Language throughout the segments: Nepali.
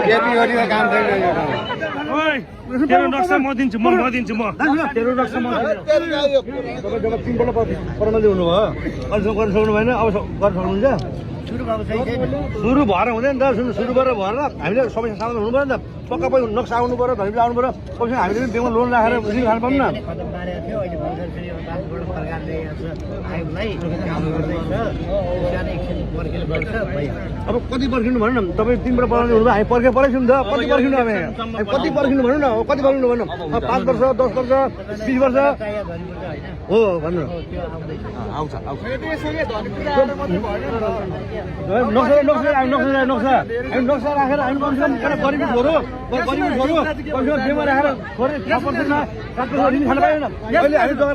केपी ओलीको काम छैन यो ठाउँ। ओइ तेरो नक्सा म दिन्छु म तेरो नक्सा म तपाईँ जब 3 पल्ट परमा ल्याउनु भयो अहिलेसम्म गर्न सक्नु भएन अब गर्न सक्नुहुन्छ सुरु भएर हुँदैन त सुरु गरेर भएर हामीले सबै सामान हुनु पऱ्यो नि त पक्का पनि नक्सा आउनु पऱ्यो धनीले आउनु पऱ्यो पछि हामीले पनि ब्याङ्कमा लोन राखेर खानु पाऊँ न अब कति पर्खिनु भन्नु न तपाईँ 3 पल्ट पढाउने हुनुभयो हामी पर्खिनु नि त कति पर्खिनु हामी कति पर्खिनु भन्नु न कति पर्खिनु भन्नु 5 वर्ष 10 वर्ष 20 वर्ष हो भन्नु आउँछ नक्सा राखेर हामी कमसेकम गरिब छोरो बेमा राखेर छोरी 6% 7% खान पाएन अहिले हामी जग्गा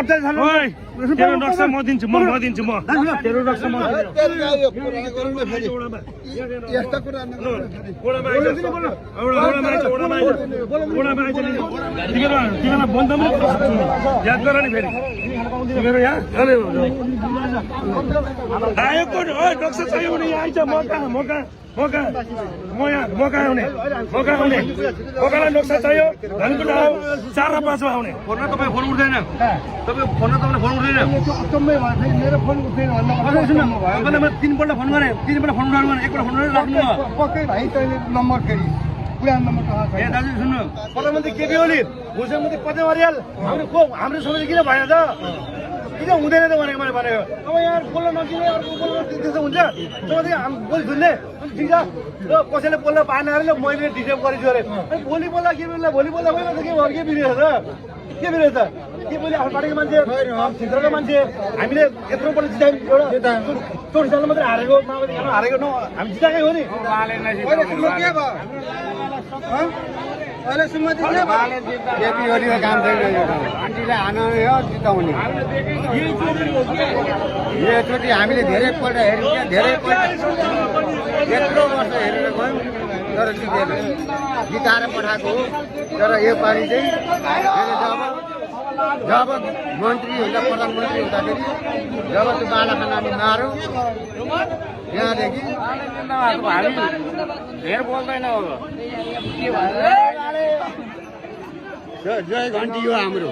28 तेरो नक्सा म दिन्छु म तेरो नक्सा म यस्ता कुरा याद गर नि फेरि तिमीहरू यहाँ आएको नक्सा चाहियो भने यहाँ आइज म कहाँ आउने मकालाई नक्सा चाहियो धनकुटा 4 र 5 मा आउने फोनमा तपाईँ फोन उठ्दैन फोनमा तपाईँले फोन उठ्दैन मेरो फोन उठ्दैन तपाईँलाई मैले 3 पल्ट फोन गरेँ 3 पल्ट फोन उठाउनु भने एकपल्ट फोन गरेर राख्नु पक्कै भाइ तैँले नम्बर फेरि पुरानो नम्बर कहाँ छ ए दाजु सुन्नु प्रधानमन्त्री केपी ओली भूषण मन्त्री पद्म अर्याल हाम्रो समस्या किन भएन त किन हुँदैन त भनेको मैले भनेको अब यहाँ बोल्न नकिने अर्को बोल्न त्यस्तो हुन्छ तपाईँले बोली सुन्ने ठिक छ र कसैले बोल्न पाएन अरे मैले डिस्टर्ब गरेछु अरे भोलि बोल्दा के बोल्दा भोलि बोल्दा होइन त के बिग्रेछ त के बिग्रेछ त के बोली आफ्नो पार्टीको मान्छे क्षेत्रको मान्छे हामीले यत्रो पल्ट जितायौँ एउटा 24 सालमा मात्रै हारेको हारेको न हामी जिताएकै हो नि अहिले सुन्नु केपी ओलीको काम छैन यो ठाउँ आन्टीलाई हान्ने हो जिताउने योचोटि हामीले धेरैपल्ट हेऱ्यौँ यत्रो वर्ष हेरेर गयौँ तर जितेन जिताएर पठाएको हो तर योपालि चाहिँ जब मन्त्री हुँदा प्रधानमन्त्री हुँदाखेरि जब त्यो बालाखाना हामी मारौँ यहाँदेखि धेर बोल्दैन जय घन्टी हो हाम्रो